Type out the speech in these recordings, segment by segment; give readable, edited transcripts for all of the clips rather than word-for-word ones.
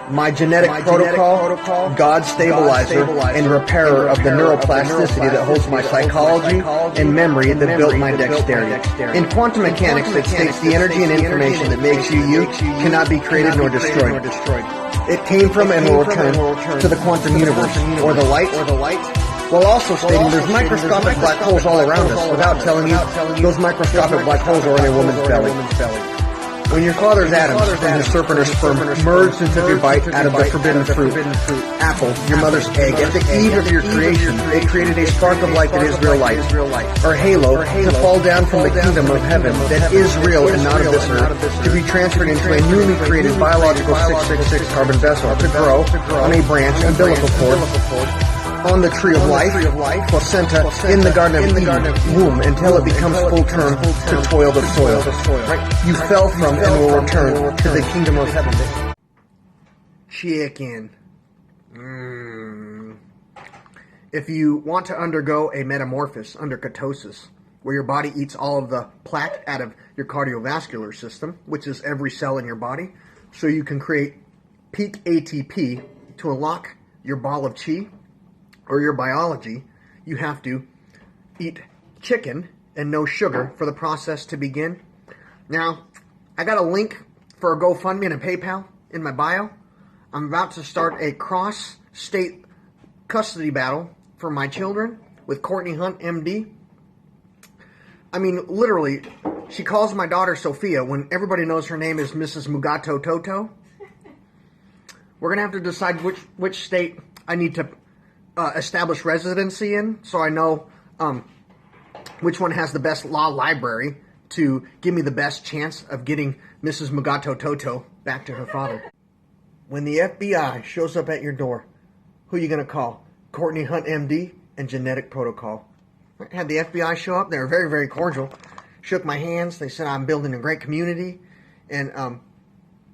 My genetic protocol, God's stabilizer, and repairer of the neuroplasticity that holds my psychology and memory that built my dexterity. In quantum mechanics, it states the energy and information that makes you cannot be created nor destroyed. It came from and will return to the quantum universe, or the light, while also stating there's microscopic black holes all around us, without telling you those microscopic black holes are in a woman's belly. When your father's atoms from his serpent or sperm merged and took a bite out of the forbidden fruit, apple, your mother's egg, at the eve of your creation, it created a spark of light that is real light, or halo, to fall down from the kingdom of heaven that is real and not of this earth, to be transferred into a newly created biological 666 carbon vessel, to grow on a branch, umbilical cord, on the tree of life, placenta, in the Garden of Eden, womb, until it becomes full term to toil the soil. You fell from and will return to the kingdom of heaven. Chicken. If you want to undergo a metamorphosis under ketosis, where your body eats all of the plaque out of your cardiovascular system, which is every cell in your body, so you can create peak ATP to unlock your ball of chi, or your biology, you have to eat chicken and no sugar for the process to begin. Now, I got a link for a GoFundMe and a PayPal in my bio. I'm about to start a cross-state custody battle for my children with Courtney Hunt, MD. I mean, literally, she calls my daughter Sophia when everybody knows her name is Mrs. Mugato Toto. We're going to have to decide which state I need to establish residency in, so I know which one has the best law library to give me the best chance of getting Mrs. Mugato Toto back to her father. When the FBI shows up at your door, who are you going to call? Courtney Hunt, MD, and Genetic Protocol. I had the FBI show up. They were very, very cordial. Shook my hands. They said I'm building a great community, and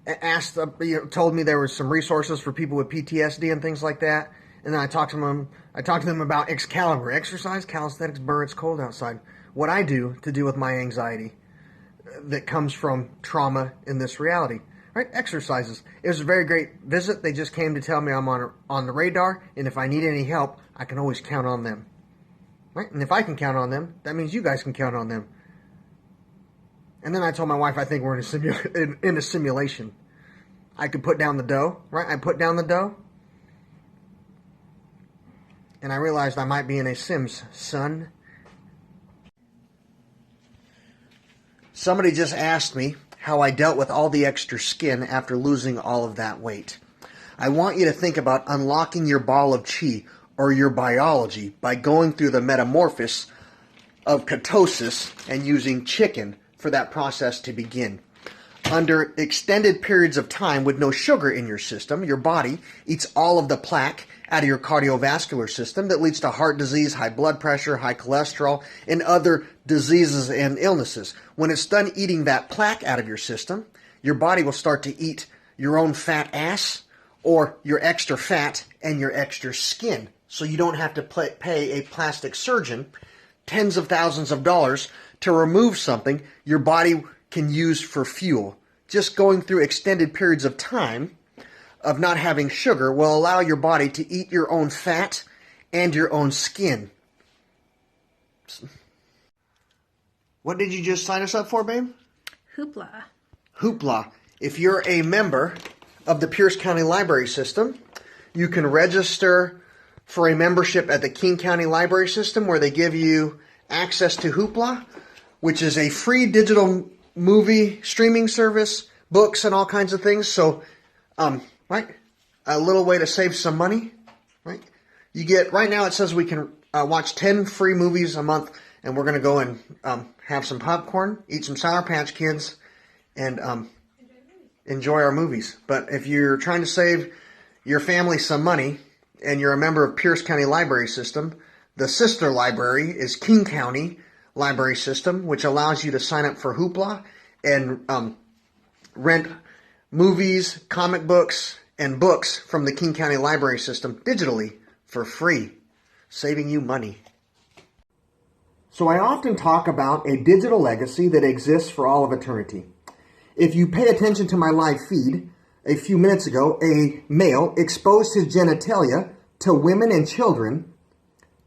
asked, told me there was some resources for people with PTSD and things like that. And then I talked to them about Excalibur, exercise, calisthenics, burr, it's cold outside. What I do to deal with my anxiety that comes from trauma in this reality, right? Exercises. It was a very great visit. They just came to tell me I'm on the radar, and if I need any help, I can always count on them, right? And if I can count on them, that means you guys can count on them. And then I told my wife, I think we're in a simulation. I could put down the dough, right? I put down the dough. And I realized I might be in a Sims, son. Somebody just asked me how I dealt with all the extra skin after losing all of that weight. I want you to think about unlocking your ball of chi, or your biology, by going through the metamorphosis of ketosis and using chicken for that process to begin. Under extended periods of time with no sugar in your system, your body eats all of the plaque out of your cardiovascular system that leads to heart disease, high blood pressure, high cholesterol, and other diseases and illnesses. When it's done eating that plaque out of your system, your body will start to eat your own fat ass, or your extra fat and your extra skin. So you don't have to pay a plastic surgeon tens of thousands of dollars to remove something your body can use for fuel. Just going through extended periods of time of not having sugar will allow your body to eat your own fat and your own skin. What did you just sign us up for, babe? Hoopla. Hoopla. If you're a member of the Pierce County Library System, you can register for a membership at the King County Library System, where they give you access to Hoopla, which is a free digital movie streaming service, books, and all kinds of things. So, right, a little way to save some money, right? You get, right now it says we can watch 10 free movies a month, and we're going to go and have some popcorn, eat some Sour Patch Kids, and enjoy our movies. But if you're trying to save your family some money, and you're a member of Pierce County Library System, the sister library is King County Library System, which allows you to sign up for Hoopla and rent movies, comic books, and books from the King County Library System digitally for free, saving you money. So I often talk about a digital legacy that exists for all of eternity. If you pay attention to my live feed, a few minutes ago, a male exposed his genitalia to women and children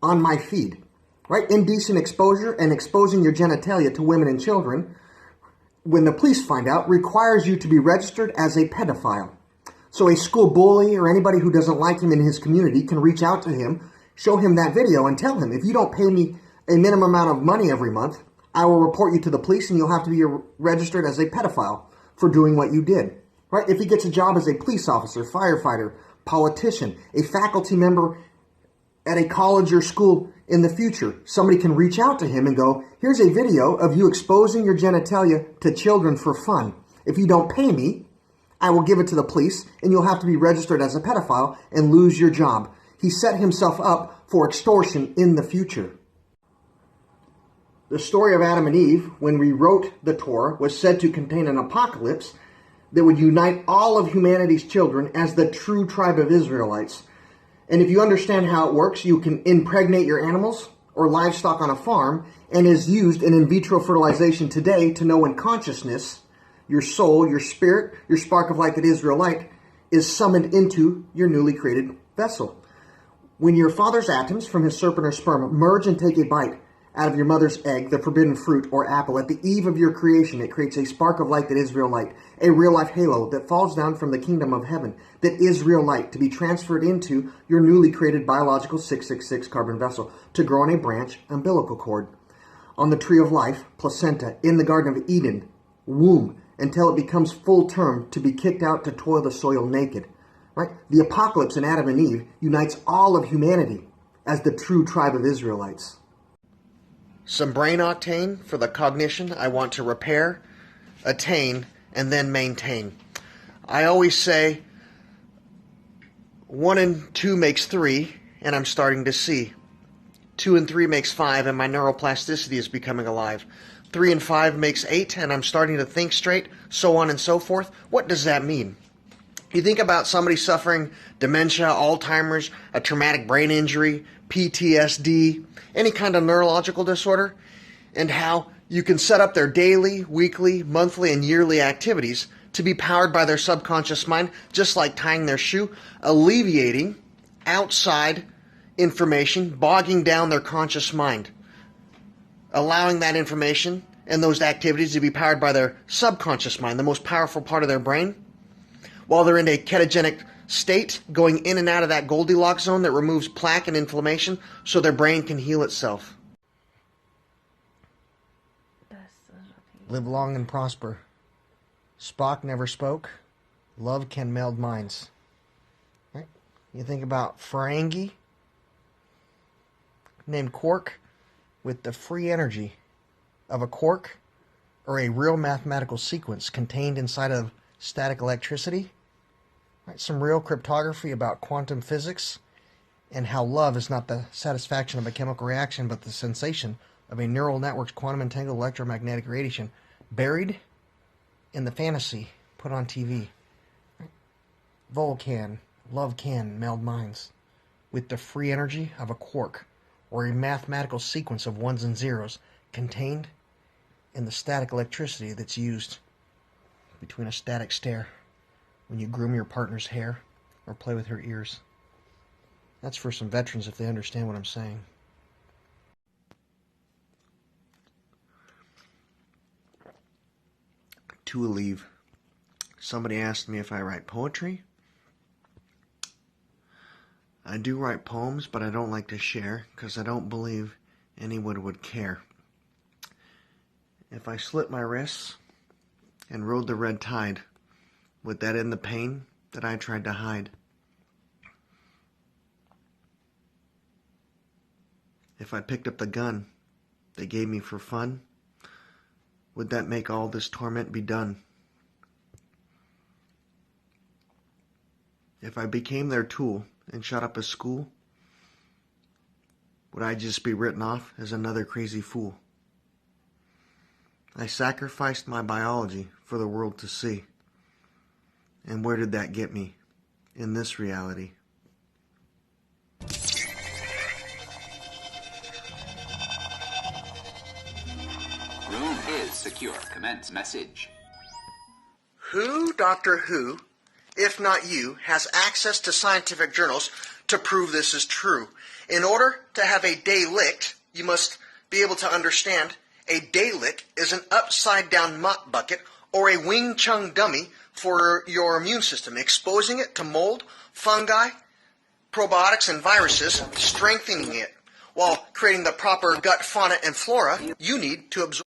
on my feed. Right? Indecent exposure and exposing your genitalia to women and children, when the police find out, requires you to be registered as a pedophile. So a school bully or anybody who doesn't like him in his community can reach out to him, show him that video, and tell him, if you don't pay me a minimum amount of money every month, I will report you to the police and you'll have to be registered as a pedophile for doing what you did. Right? If he gets a job as a police officer, firefighter, politician, a faculty member at a college or school in the future, somebody can reach out to him and go, here's a video of you exposing your genitalia to children for fun. If you don't pay me, I will give it to the police and you'll have to be registered as a pedophile and lose your job. He set himself up for extortion in the future. The story of Adam and Eve, when we wrote the Torah, was said to contain an apocalypse that would unite all of humanity's children as the true tribe of Israelites. And if you understand how it works, you can impregnate your animals or livestock on a farm, and is used in vitro fertilization today to know when consciousness, your soul, your spirit, your spark of light that Israelite, is summoned into your newly created vessel. When your father's atoms from his serpent or sperm merge and take a bite out of your mother's egg, the forbidden fruit or apple, at the eve of your creation, it creates a spark of light that is real light, a real life halo that falls down from the kingdom of heaven, that is real light, to be transferred into your newly created biological 666 carbon vessel, to grow on a branch, umbilical cord, on the tree of life, placenta, in the Garden of Eden, womb, until it becomes full term to be kicked out to toil the soil naked. Right? The apocalypse in Adam and Eve unites all of humanity as the true tribe of Israelites. Some brain octane for the cognition I want to repair, attain, and then maintain. I always say 1 and 2 makes 3, and I'm starting to see. 2 and 3 makes 5, and my neuroplasticity is becoming alive. 3 and 5 makes 8, and I'm starting to think straight, so on and so forth. What does that mean? You think about somebody suffering dementia, Alzheimer's, a traumatic brain injury, PTSD, any kind of neurological disorder, and how you can set up their daily, weekly, monthly, and yearly activities to be powered by their subconscious mind, just like tying their shoe, alleviating outside information, bogging down their conscious mind, allowing that information and those activities to be powered by their subconscious mind, the most powerful part of their brain, while they're in a ketogenic state, going in and out of that Goldilocks zone that removes plaque and inflammation so their brain can heal itself. Live long and prosper. Spock never spoke. Love can meld minds. Right? You think about Ferengi, named Quark, with the free energy of a quark or a real mathematical sequence contained inside of static electricity. Right? Some real cryptography about quantum physics and how love is not the satisfaction of a chemical reaction, but the sensation of a neural network's quantum entangled electromagnetic radiation buried in the fantasy put on TV. Right? Volcan, love can meld minds with the free energy of a quark or a mathematical sequence of ones and zeros contained in the static electricity that's used between a static stare when you groom your partner's hair or play with her ears. That's for some veterans if they understand what I'm saying. To a leave. Somebody asked me if I write poetry. I do write poems, but I don't like to share because I don't believe anyone would care. If I slit my wrists and rode the red tide, would that end the pain that I tried to hide? If I picked up the gun they gave me for fun, would that make all this torment be done? If I became their tool and shut up a school, would I just be written off as another crazy fool? I sacrificed my biology for the world to see. And where did that get me in this reality? Room is secure. Commence message. Who, Doctor Who, if not you, has access to scientific journals to prove this is true. In order to have a day licked, you must be able to understand a day lick is an upside-down mop bucket or a Wing Chun dummy for your immune system, exposing it to mold, fungi, probiotics, and viruses, strengthening it, while creating the proper gut fauna and flora you need to absorb.